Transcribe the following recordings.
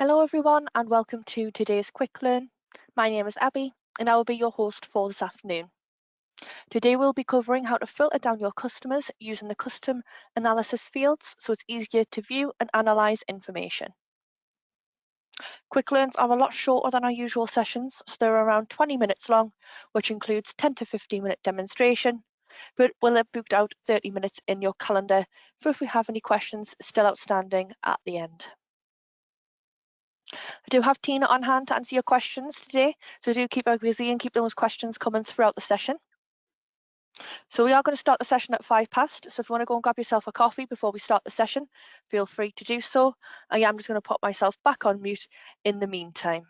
Hello everyone and welcome to today's Quick Learn. My name is Abby and I will be your host for this afternoon. Today we'll be covering how to filter down your customers using the custom analysis fields so it's easier to view and analyse information. Quick Learns are a lot shorter than our usual sessions, so they're around 20 minutes long, which includes 10 to 15-minute demonstration, but we'll have booked out 30 minutes in your calendar for if we have any questions still outstanding at the end. I do have Tina on hand to answer your questions today, so do keep her busy and keep those questions coming throughout the session. So we are going to start the session at 5 past, so if you want to go and grab yourself a coffee before we start the session, feel free to do so. I am just going to pop myself back on mute in the meantime.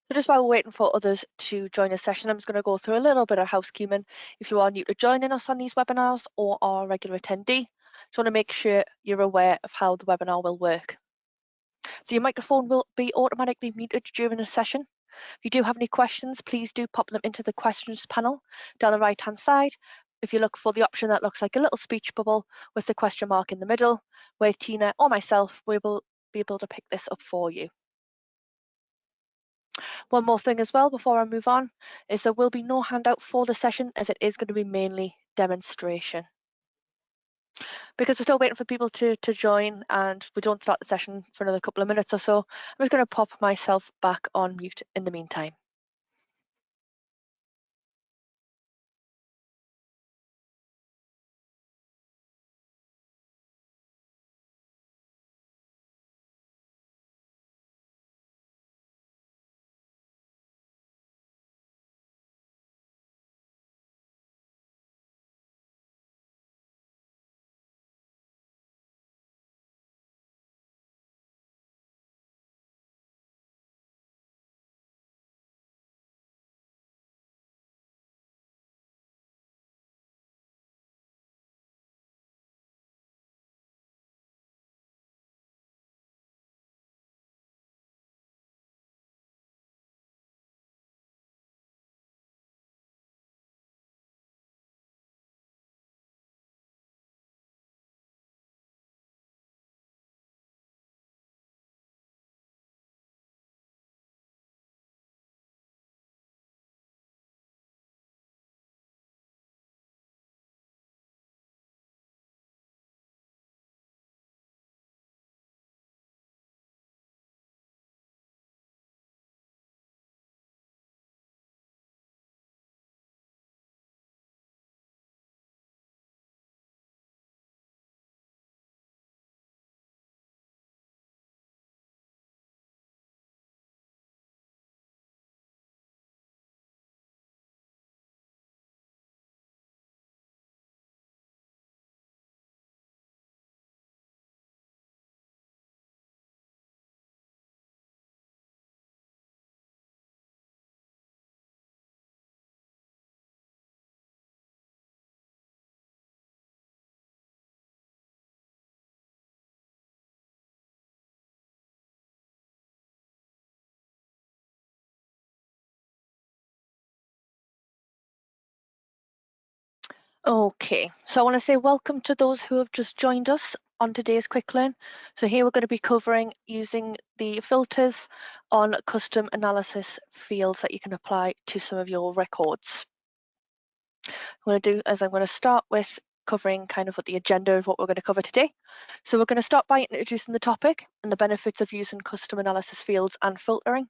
So just while we're waiting for others to join the session, I'm just going to go through a little bit of housekeeping. If you are new to joining us on these webinars or are a regular attendee, just want to make sure you're aware of how the webinar will work. So your microphone will be automatically muted during the session. If you do have any questions, please do pop them into the questions panel down the right hand side. If you look for the option that looks like a little speech bubble with the question mark in the middle, where Tina or myself will be able to pick this up for you. One more thing as well before I move on is there will be no handout for the session as it is going to be mainly demonstration. Because we're still waiting for people to join and we don't start the session for another couple of minutes or so, I'm just going to pop myself back on mute in the meantime. Okay, so I want to say welcome to those who have just joined us. on today's Quick Learn. So here we're going to be covering using the filters on custom analysis fields that you can apply to some of your records. What I'm going to do is I'm going to start with covering kind of what the agenda of what we're going to cover today. So we're going to start by introducing the topic and the benefits of using custom analysis fields and filtering.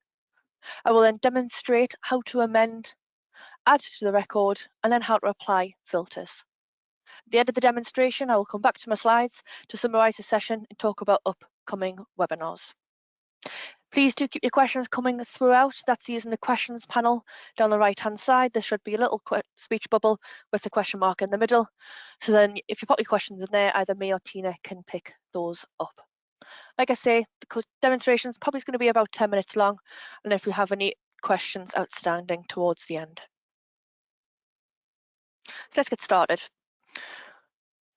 I will then demonstrate how to amend, add to the record, and then how to apply filters. At the end of the demonstration, I will come back to my slides to summarise the session and talk about upcoming webinars. Please do keep your questions coming throughout. That's using the questions panel down the right-hand side. There should be a little speech bubble with the question mark in the middle. So then if you pop your questions in there, either me or Tina can pick those up. Like I say, the demonstration is probably going to be about 10 minutes long, and if you have any questions outstanding towards the end. So let's get started.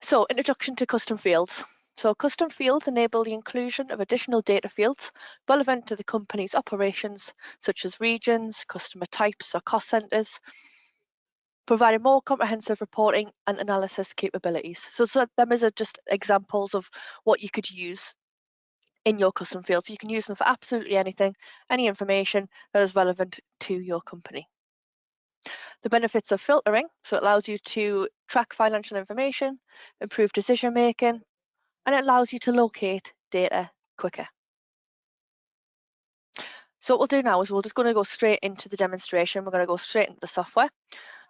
So, introduction to custom fields. So, custom fields enable the inclusion of additional data fields relevant to the company's operations, such as regions, customer types, or cost centers, providing more comprehensive reporting and analysis capabilities. So them are just examples of what you could use in your custom fields. You can use them for absolutely anything, any information that is relevant to your company. The benefits of filtering, so it allows you to track financial information, improve decision making, and it allows you to locate data quicker. So what we'll do now is we're just going to go straight into the demonstration. We're going to go straight into the software.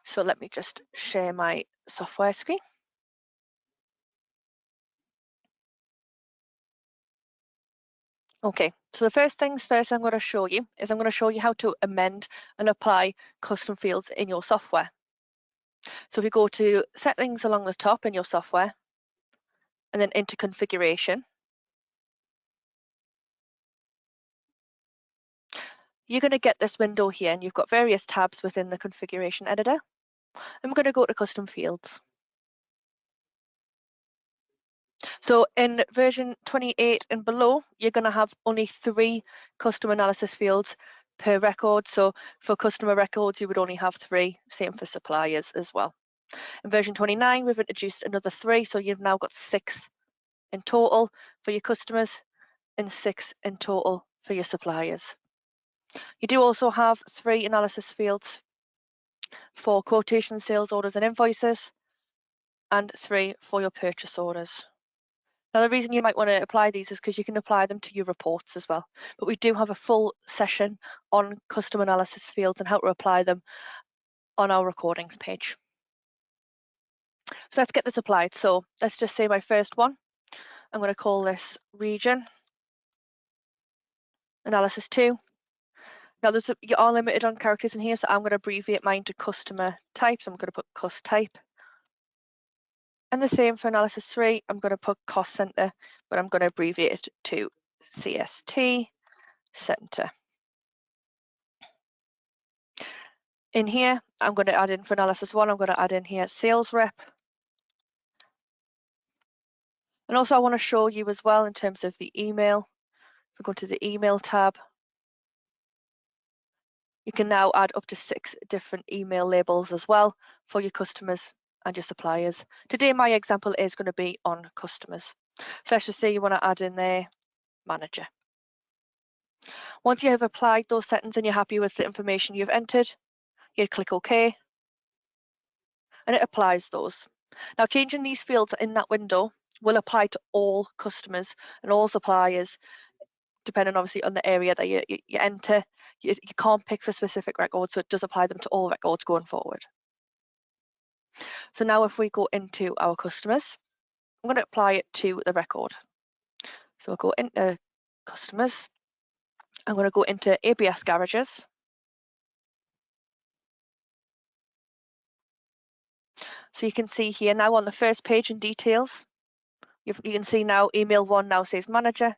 So let me just share my software screen. Okay, so the first things first I'm going to show you is I'm going to show you how to amend and apply custom fields in your software. So if we go to settings along the top in your software and then into configuration, you're going to get this window here and you've got various tabs within the configuration editor. I'm going to go to custom fields. So in version 28 and below, you're going to have only 3 custom analysis fields per record. So for customer records, you would only have 3, same for suppliers as well. In version 29, we've introduced another 3, so you've now got 6 in total for your customers and 6 in total for your suppliers. You do also have 3 analysis fields for quotation, sales orders and invoices, and 3 for your purchase orders. Now, the reason you might want to apply these is because you can apply them to your reports as well. But we do have a full session on custom analysis fields and how to apply them on our recordings page. So let's get this applied. So let's just say my first one. I'm going to call this region analysis 2. Now you are limited on characters in here, so I'm going to abbreviate mine to customer types. I'm going to put cost type. And the same for analysis 3, I'm going to put cost center, but I'm going to abbreviate it to CST center. In here, I'm going to add in for analysis 1, I'm going to add in here sales rep. And also I want to show you as well in terms of the email. If we go to the email tab, you can now add up to 6 different email labels as well for your customers and your suppliers. Today, my example is going to be on customers. So let's just say you want to add in there manager. Once you have applied those settings and you're happy with the information you've entered, you'd click OK, and it applies those. Now, changing these fields in that window will apply to all customers and all suppliers, depending obviously on the area that you enter. You can't pick for specific records, so it does apply them to all records going forward. So now if we go into our customers, I'm going to apply it to the record. So I'll go into customers. I'm going to go into ABS garages. So you can see here now on the first page in details, you can see now email 1 now says manager.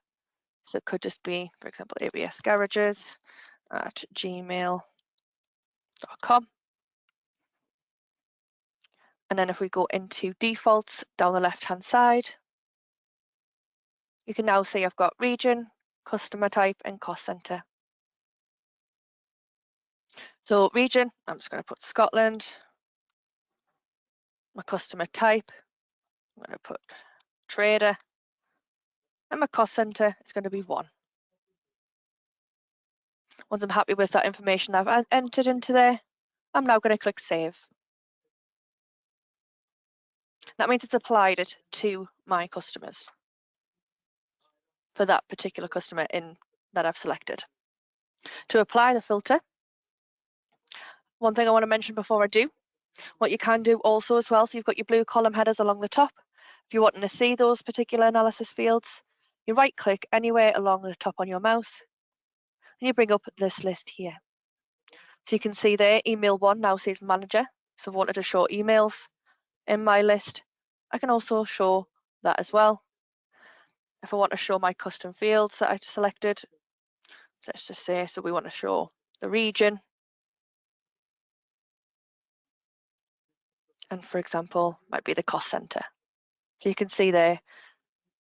So it could just be, for example, absgarages@gmail.com. And then if we go into defaults down the left-hand side, you can now see I've got region, customer type, and cost center. So region, I'm just going to put Scotland. My customer type, I'm going to put trader. and my cost center is going to be 1. Once I'm happy with that information I've entered into there, I'm now going to click Save. That means it's applied it to my customers for that particular customer that I've selected. To apply the filter, one thing I want to mention before I do, what you can do also as well, so you've got your blue column headers along the top. If you're wanting to see those particular analysis fields, you right click anywhere along the top on your mouse and you bring up this list here. So you can see there, email 1 now says manager. So if I wanted to show emails in my list, I can also show that as well. If I want to show my custom fields that I've selected, so let's just say, so we want to show the region. And for example, might be the cost center. So you can see there,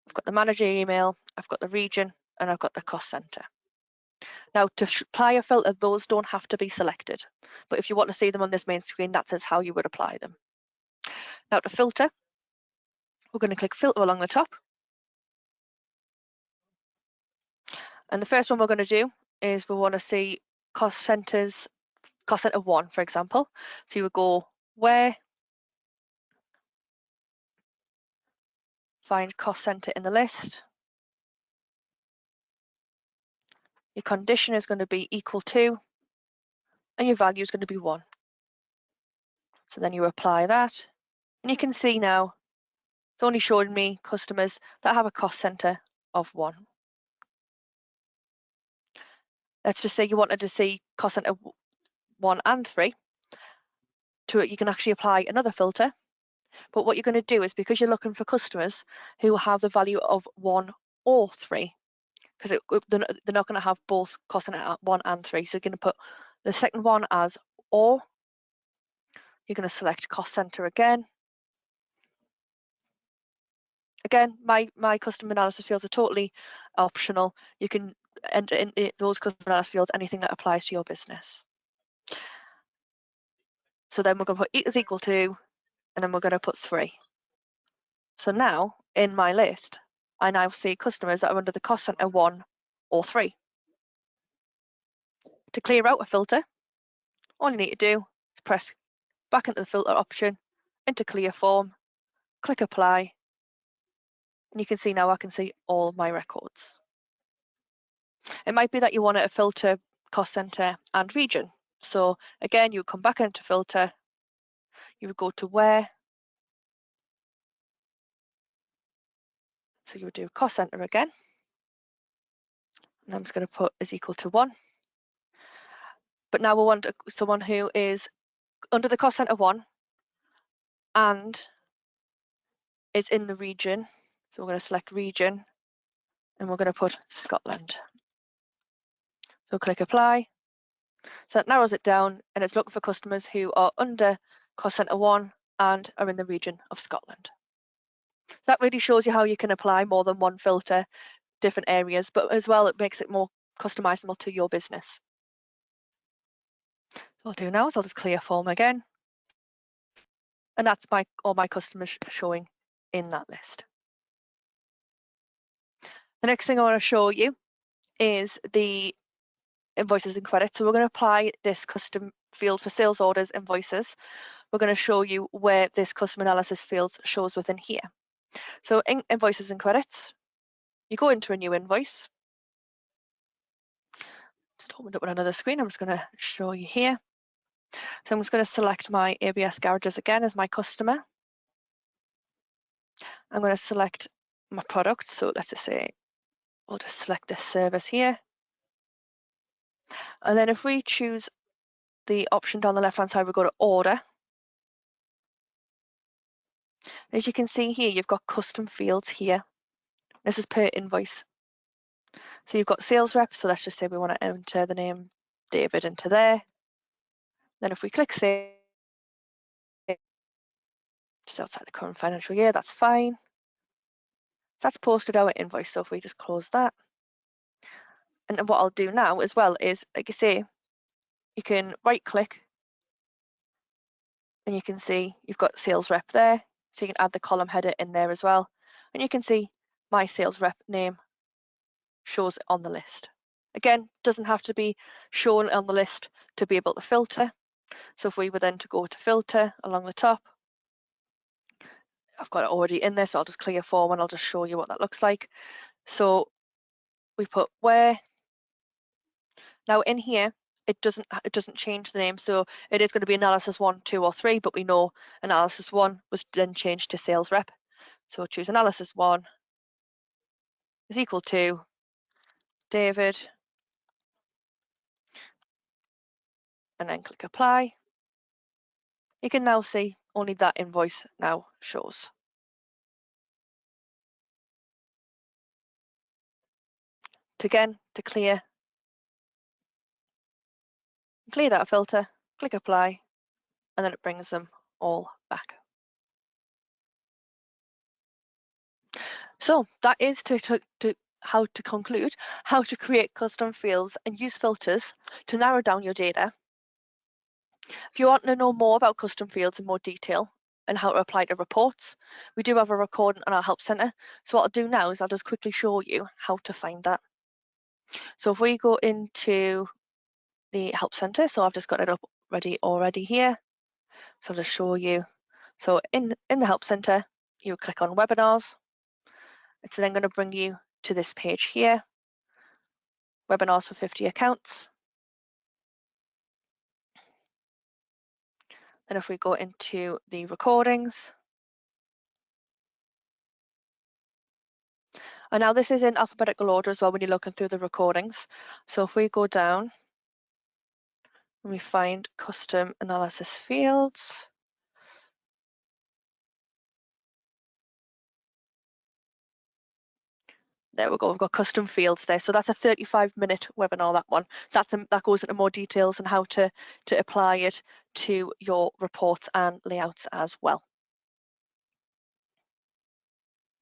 I've got the manager email, I've got the region, and I've got the cost center. Now to apply a filter, those don't have to be selected. But if you want to see them on this main screen, that says how you would apply them. Now to filter, we're going to click filter along the top. And the first one we're going to do is we want to see cost center 1, for example. So you would go where, find cost center in the list. Your condition is going to be equal to, and your value is going to be 1. So then you apply that, and you can see now it's only showing me customers that have a cost center of 1. Let's just say you wanted to see cost center 1 and 3. To it, you can actually apply another filter. But what you're going to do is, because you're looking for customers who have the value of 1 or 3, because they're not going to have both cost center 1 and 3. So you're going to put the second one as or. You're going to select cost center again. Again, my custom analysis fields are totally optional. You can enter in those custom analysis fields anything that applies to your business. So then we're going to put is equal to, and then we're going to put 3. So now in my list, I now see customers that are under the cost center 1 or 3. To clear out a filter, all you need to do is press back into the filter option, into clear form, click apply, and you can see now I can see all of my records. It might be that you want to filter cost center and region. So again, you would come back into filter, you would go to where, so you would do cost center again, and I'm just going to put is equal to 1. But now we want someone who is under the cost center 1 and is in the region. So we're going to select region and we're going to put Scotland. So click apply. So that narrows it down and it's looking for customers who are under cost center 1 and are in the region of Scotland. That really shows you how you can apply more than one filter, different areas, but as well it makes it more customizable to your business. So what I'll do now is I'll just clear form again. And that's all my customers showing in that list. The next thing I want to show you is the invoices and credits. So we're going to apply this custom field for sales orders invoices. We're going to show you where this custom analysis field shows within here. So in invoices and credits, you go into a new invoice. Just opened up on another screen. I'm just going to show you here. So I'm just going to select my ABS Garages again as my customer. I'm going to select my product. So let's just say we'll just select this service here. And then if we choose the option down the left-hand side, we go to order. As you can see here, you've got custom fields here. This is per invoice. So you've got sales rep. So let's just say we want to enter the name David into there. Then if we click save, just outside the current financial year, that's fine. That's posted our invoice. So if we just close that. And what I'll do now as well is, like you say, you can right click and you can see you've got sales rep there. So you can add the column header in there as well. And you can see my sales rep name shows on the list. Again, doesn't have to be shown on the list to be able to filter. So if we were then to go to filter along the top, I've got it already in there, so I'll just clear form and I'll just show you what that looks like. So we put where. Now in here, it doesn't change the name, so it is going to be analysis 1, 2, or 3, but we know analysis 1 was then changed to sales rep. So we'll choose analysis 1 is equal to David, and then click apply. You can now see only that invoice now shows. Again, to clear that filter, click apply, and then it brings them all back. So that is how to conclude how to create custom fields and use filters to narrow down your data. If you want to know more about custom fields in more detail and how to apply to reports, we do have a recording on our Help Center. So what I'll do now is I'll just quickly show you how to find that. So if we go into the Help Center, so I've just got it up ready already here. So I'll just show you. So in the Help Center, you click on webinars. It's then going to bring you to this page here, webinars for 50 accounts. Then if we go into the recordings, and now this is in alphabetical order as well when you're looking through the recordings. So if we go down and we find custom analysis fields, there we go, we've got custom fields there. So that's a 35-minute webinar, that one. So that goes into more details on how to apply it to your reports and layouts as well.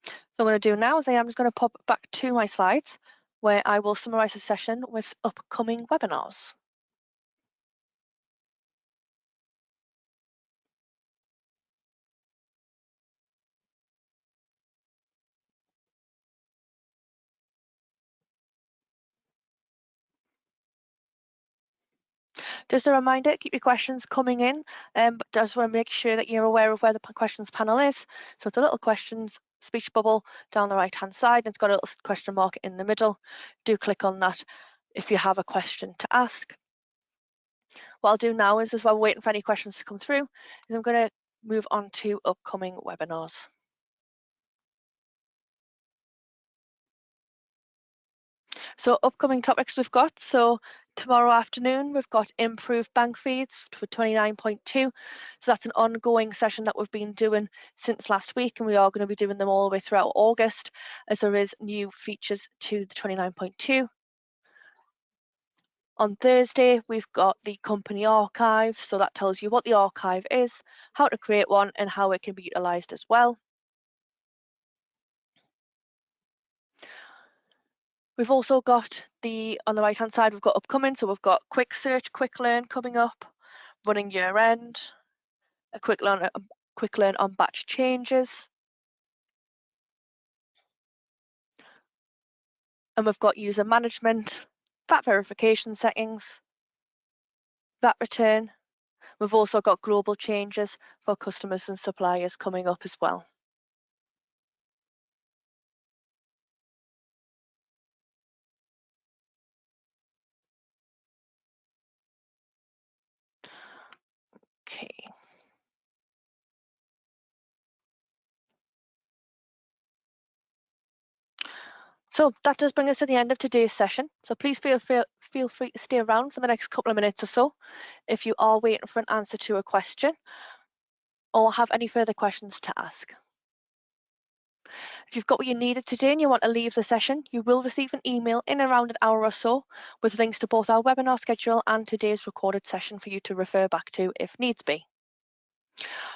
So what I'm going to do now is I'm just going to pop back to my slides where I will summarize the session with upcoming webinars. Just a reminder, keep your questions coming in, but just want to make sure that you're aware of where the questions panel is. So it's a little questions speech bubble down the right hand side, and it's got a little question mark in the middle. Do click on that if you have a question to ask. What I'll do now is, while we're waiting for any questions to come through, is I'm going to move on to upcoming webinars. So upcoming topics we've got, so tomorrow afternoon we've got improved bank feeds for 29.2. So that's an ongoing session that we've been doing since last week, and we are going to be doing them all the way throughout August as there is new features to the 29.2. On Thursday, we've got the company archive, so that tells you what the archive is, how to create one, and how it can be utilised as well. We've also got on the right hand side, we've got upcoming, so we've got quick search, quick learn coming up, running year end, a quick learn on batch changes. And we've got user management, VAT verification settings, VAT return. We've also got global changes for customers and suppliers coming up as well. Okay. So that does bring us to the end of today's session. So please feel free to stay around for the next couple of minutes or so if you are waiting for an answer to a question or have any further questions to ask. If you've got what you needed today and you want to leave the session, you will receive an email in around an hour or so with links to both our webinar schedule and today's recorded session for you to refer back to if needs be.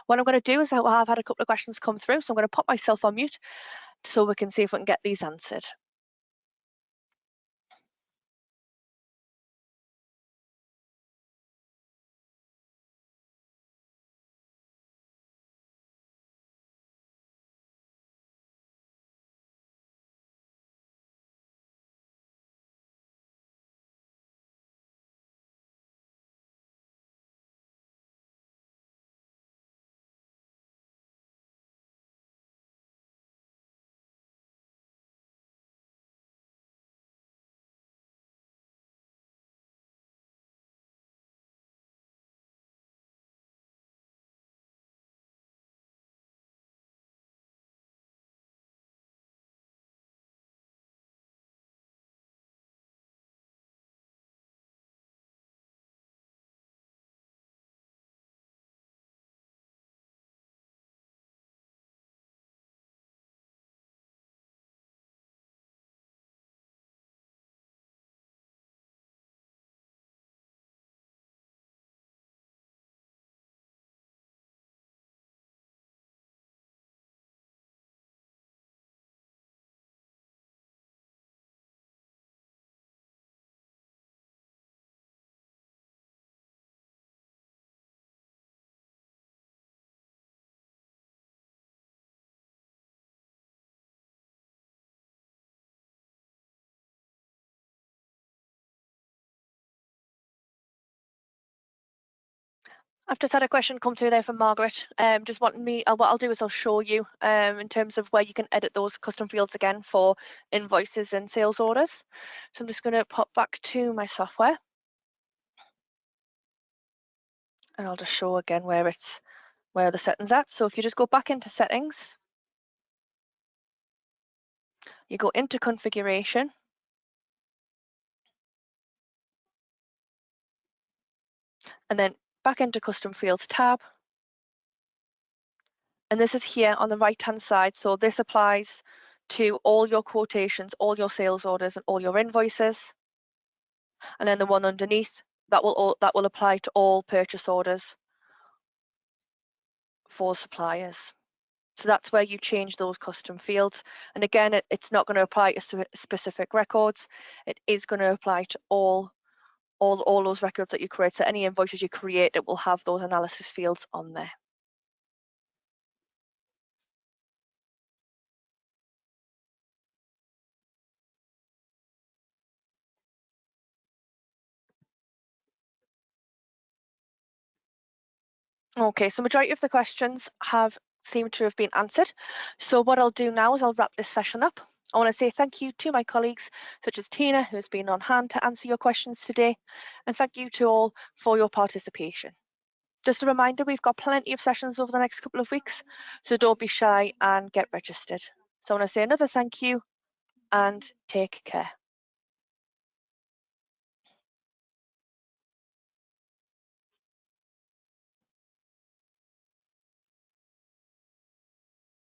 What I'm going to do is I've had a couple of questions come through, so I'm going to pop myself on mute so we can see if we can get these answered. I've just had a question come through there from Margaret. Just wanting me, what I'll do is I'll show you in terms of where you can edit those custom fields again for invoices and sales orders. So I'm just going to pop back to my software. And I'll just show again where the settings at. So if you just go back into settings, you go into configuration, and then back into custom fields tab. And this is here on the right hand side. So this applies to all your quotations, all your sales orders, and all your invoices. And then the one underneath, that will apply to all purchase orders for suppliers. So that's where you change those custom fields. And again, it's not going to apply to specific records. It is going to apply to all those records that you create. So any invoices you create, it will have those analysis fields on there. Okay, so majority of the questions seem to have been answered. So what I'll do now is I'll wrap this session up. I want to say thank you to my colleagues, such as Tina, who's been on hand to answer your questions today, and thank you to all for your participation. Just a reminder, we've got plenty of sessions over the next couple of weeks, so don't be shy and get registered. So I want to say another thank you and take care.